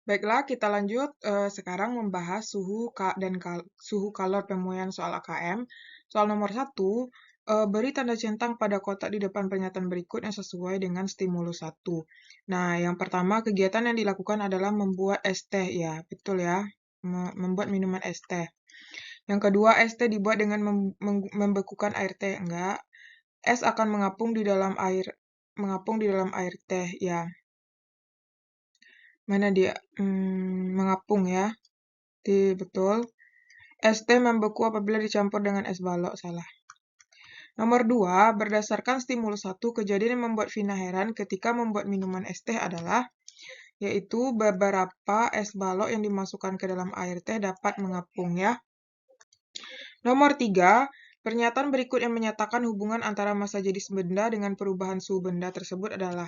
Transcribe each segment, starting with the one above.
Baiklah, kita lanjut sekarang membahas suhu kalor pemuaian soal AKM. Soal nomor 1, beri tanda centang pada kotak di depan pernyataan berikut yang sesuai dengan stimulus 1. Nah, yang pertama kegiatan yang dilakukan adalah membuat es teh, ya, betul ya, membuat minuman es teh. Yang kedua, es teh dibuat dengan membekukan air teh, enggak. Es akan mengapung di dalam air teh, ya. Mana dia? Mengapung ya. Betul. Es teh membeku apabila dicampur dengan es balok, salah. Nomor 2, berdasarkan stimulus 1, kejadian yang membuat Vina heran ketika membuat minuman es teh adalah, yaitu beberapa es balok yang dimasukkan ke dalam air teh dapat mengapung ya. Nomor 3, pernyataan berikut yang menyatakan hubungan antara massa jenis benda dengan perubahan suhu benda tersebut adalah.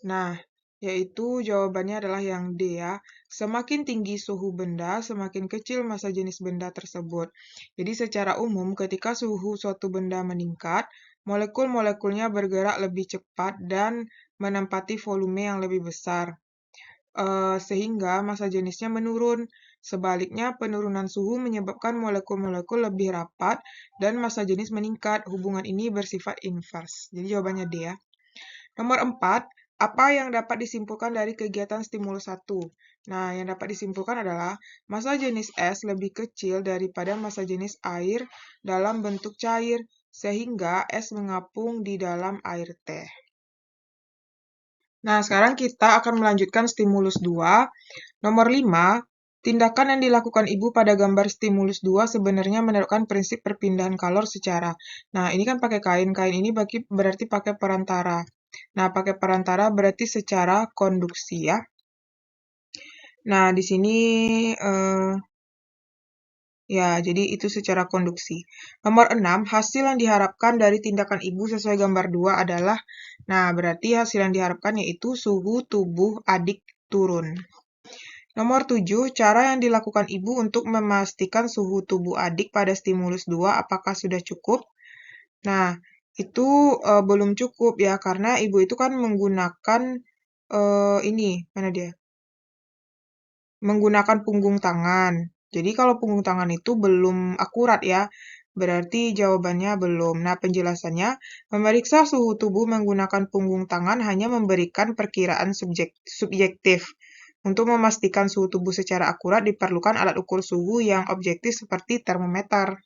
Nah, yaitu jawabannya adalah yang D ya. Semakin tinggi suhu benda, semakin kecil massa jenis benda tersebut. Jadi secara umum, ketika suhu suatu benda meningkat, molekul-molekulnya bergerak lebih cepat dan menempati volume yang lebih besar. Sehingga massa jenisnya menurun. Sebaliknya, penurunan suhu menyebabkan molekul-molekul lebih rapat dan massa jenis meningkat. Hubungan ini bersifat invers. Jadi jawabannya D ya. Nomor 4, apa yang dapat disimpulkan dari kegiatan stimulus 1? Nah, yang dapat disimpulkan adalah massa jenis es lebih kecil daripada massa jenis air dalam bentuk cair, sehingga es mengapung di dalam air teh. Nah, sekarang kita akan melanjutkan stimulus 2. Nomor 5, tindakan yang dilakukan ibu pada gambar stimulus 2 sebenarnya menerapkan prinsip perpindahan kalor secara. Nah, ini kan pakai kain. Kain ini berarti pakai perantara. Nah, pakai perantara berarti secara konduksi ya. Nah, di sini ya, jadi itu secara konduksi. Nomor 6, hasil yang diharapkan dari tindakan ibu sesuai gambar 2 adalah, nah berarti hasil yang diharapkan yaitu suhu tubuh adik turun. Nomor 7, cara yang dilakukan ibu untuk memastikan suhu tubuh adik pada stimulus 2 apakah sudah cukup? Nah, itu belum cukup ya, karena ibu itu kan menggunakan ini, mana dia? Menggunakan punggung tangan. Jadi kalau punggung tangan itu belum akurat ya, berarti jawabannya belum. Nah, penjelasannya, memeriksa suhu tubuh menggunakan punggung tangan hanya memberikan perkiraan subjektif. Untuk memastikan suhu tubuh secara akurat diperlukan alat ukur suhu yang objektif seperti termometer.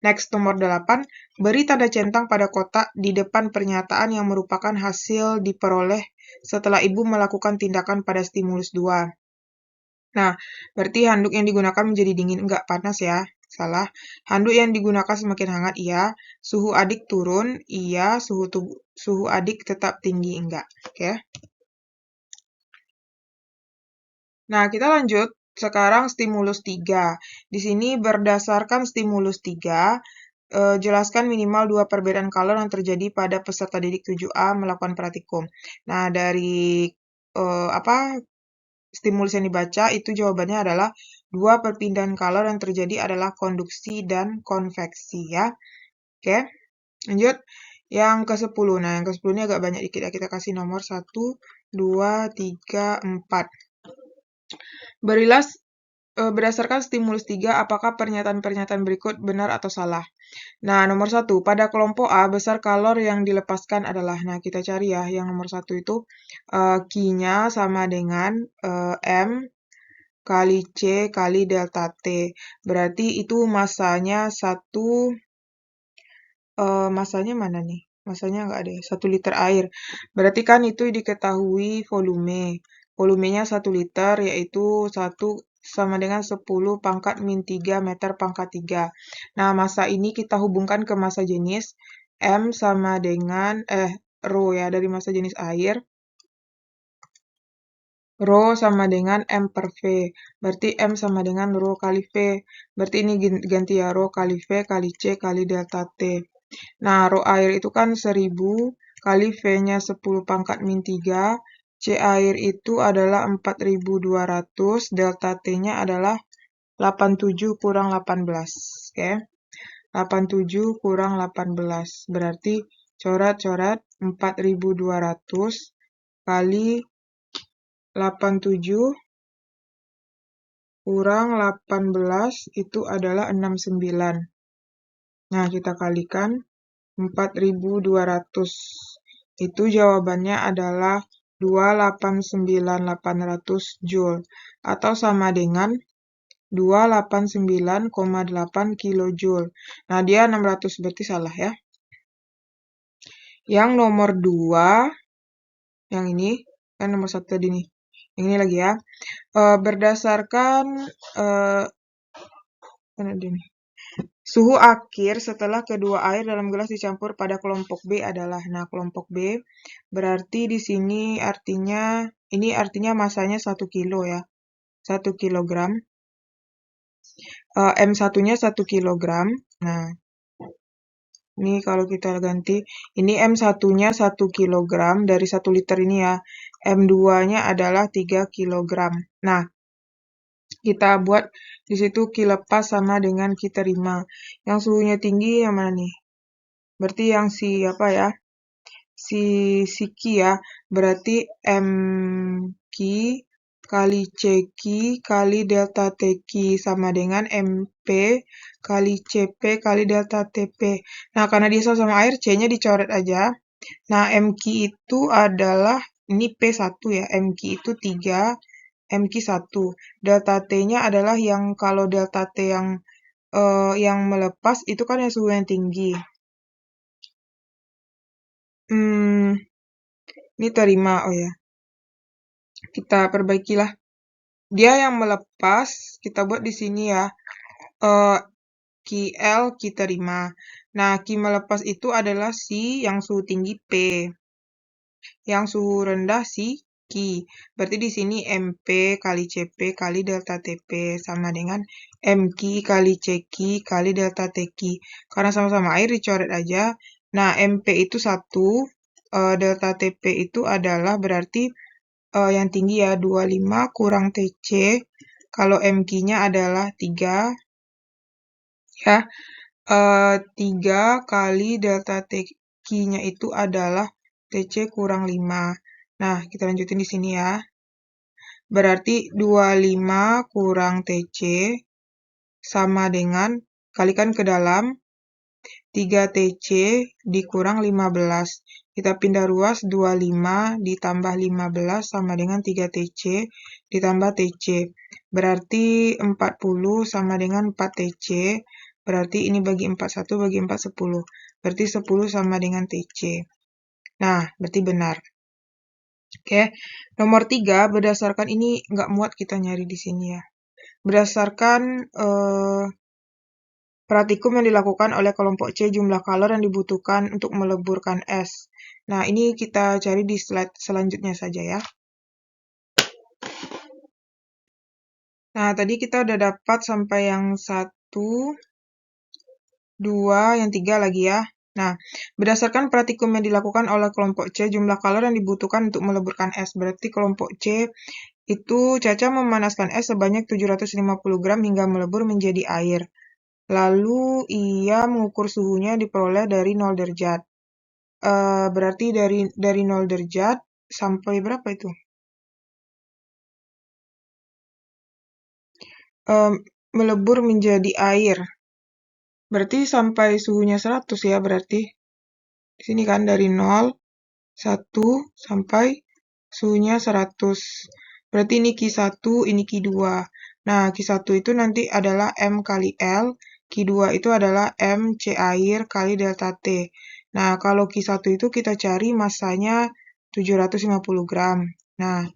Next, nomor 8, beri tanda centang pada kotak di depan pernyataan yang merupakan hasil diperoleh setelah ibu melakukan tindakan pada stimulus 2. Nah, berarti handuk yang digunakan menjadi dingin, enggak panas ya. Salah. Handuk yang digunakan semakin hangat, iya. Suhu adik turun, iya. Suhu adik tetap tinggi, enggak. Oke. Nah, kita lanjut. Sekarang stimulus 3. Di sini berdasarkan stimulus 3, jelaskan minimal 2 perbedaan kalor yang terjadi pada peserta didik 7A melakukan praktikum. Nah, dari stimulus yang dibaca itu jawabannya adalah 2 perpindahan kalor yang terjadi adalah konduksi dan konveksi ya. Oke, lanjut. Yang ke-10. Nah, yang ke-10 ini agak banyak dikit ya. Kita kasih nomor 1, 2, 3, 4. Berilah berdasarkan stimulus 3, apakah pernyataan-pernyataan berikut benar atau salah? Nah, nomor 1, pada kelompok A, besar kalor yang dilepaskan adalah, nah kita cari ya, yang nomor 1 itu, Q-nya sama dengan M kali C kali delta T. Berarti itu masanya masanya mana nih? Masanya nggak ada, 1 liter air. Berarti kan itu diketahui volume. Volumenya 1 liter, yaitu 1 sama dengan 10 pangkat min 3 meter pangkat 3. Nah, massa ini kita hubungkan ke massa jenis. M sama dengan, Rho ya, dari massa jenis air. Rho sama dengan M per V. Berarti M sama dengan Rho kali V. Berarti ini ganti ya, Rho kali V kali C kali delta T. Nah, Rho air itu kan 1000 kali V-nya 10 pangkat min 3. C air itu adalah 4200. Delta T-nya adalah 87 kurang 18. Oke. 87 kurang 18. Berarti coret-coret 4200 kali 87 kurang 18 itu adalah 69. Nah, kita kalikan 4.200. Itu jawabannya adalah 289.800 Joule atau sama dengan 289,8 kilojoule. Nah, dia 600 berarti salah ya. Yang nomor 2, yang ini, kan nomor 1 tadi nih. Yang ini lagi ya. Berdasarkan suhu akhir setelah kedua air dalam gelas dicampur pada kelompok B adalah, nah kelompok B berarti di sini artinya masanya 1 kilo ya, 1 kilogram. M1-nya 1 kilogram. Nah, ini kalau kita ganti, ini M1-nya 1 kilogram dari 1 liter ini ya. M2-nya adalah 3 kilogram. Nah, kita buat di situ Q lepas sama dengan Q terima. Yang suhunya tinggi yang mana nih? Berarti yang si apa ya? Si Q ya. Berarti MQ kali CQ kali delta TQ sama dengan MP kali CP kali delta TP. Nah, karena dia sama air, C-nya dicoret aja. Nah, MQ itu adalah, ini P1 ya, MQ itu 3, MQ 1. Delta T-nya adalah yang kalau delta T yang melepas itu kan yang suhu yang tinggi. Ini terima, oh ya. Kita perbaikilah. Dia yang melepas, kita buat di sini ya. QL, Q terima. Nah, Q melepas itu adalah si yang suhu tinggi P. Yang suhu rendah si Q. Berarti di sini MP kali CP kali delta TP sama dengan MQ kali CQ kali delta TQ. Karena sama-sama air dicoret aja. Nah, MP itu 1, delta TP itu adalah berarti yang tinggi ya 25 kurang TC. Kalau MQ-nya adalah 3 ya. 3 kali delta TQ-nya itu adalah TC kurang 5. Nah, kita lanjutin di sini ya. Berarti 25 kurang TC sama dengan, kalikan ke dalam, 3 TC dikurang 15. Kita pindah ruas, 25 ditambah 15 sama dengan 3 TC ditambah TC. Berarti 40 sama dengan 4 TC. Berarti ini bagi 4, 1 bagi 4, 10. Berarti 10 sama dengan TC. Nah, berarti benar. Oke, nomor 3, berdasarkan ini nggak muat kita nyari di sini ya. Berdasarkan praktikum yang dilakukan oleh kelompok C, jumlah kalori yang dibutuhkan untuk meleburkan es. Nah, ini kita cari di slide selanjutnya saja ya. Nah, tadi kita udah dapat sampai yang 1, 2, yang 3 lagi ya. Nah, berdasarkan praktikum yang dilakukan oleh kelompok C, jumlah kalori yang dibutuhkan untuk meleburkan es. Berarti kelompok C itu Caca memanaskan es sebanyak 750 gram hingga melebur menjadi air. Lalu ia mengukur suhunya diperoleh dari 0 derajat. Berarti dari 0 derajat sampai berapa itu? Melebur menjadi air. Berarti sampai suhunya 100 ya berarti. Di sini kan dari 0, 1 sampai suhunya 100. Berarti ini Q1, ini Q2. Nah, Q1 itu nanti adalah M kali L, Q2 itu adalah M C air kali delta T. Nah, kalau Q1 itu kita cari masanya 750 gram. Nah,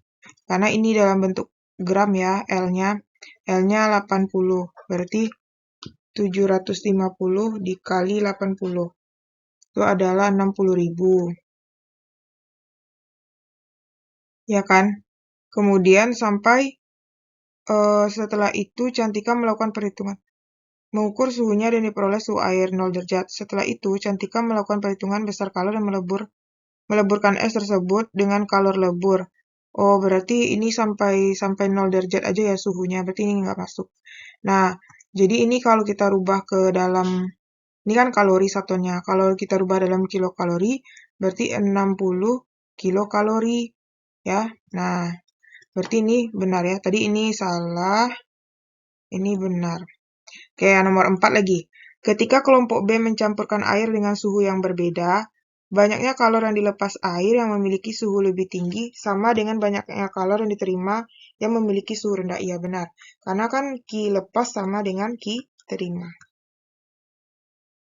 karena ini dalam bentuk gram ya, L-nya 80. Berarti 750 dikali 80. Itu adalah 60.000. Ya kan? Kemudian sampai setelah itu Cantika melakukan perhitungan. Mengukur suhunya dan diperoleh suhu air 0 derajat. Setelah itu Cantika melakukan perhitungan besar kalori dan meleburkan es tersebut dengan kalor lebur. Oh, berarti ini sampai 0 derajat aja ya suhunya. Berarti ini nggak masuk. Nah, jadi ini kalau kita rubah ke dalam, ini kan kalori satunya. Kalau kita rubah dalam kilokalori, berarti 60 kilokalori. Ya, nah, berarti ini benar ya. Tadi ini salah. Ini benar. Oke, nomor 4 lagi. Ketika kelompok B mencampurkan air dengan suhu yang berbeda, banyaknya kalor yang dilepas air yang memiliki suhu lebih tinggi sama dengan banyaknya kalor yang diterima yang memiliki suhu rendah. Iya, benar. Karena kan Q lepas sama dengan Q terima.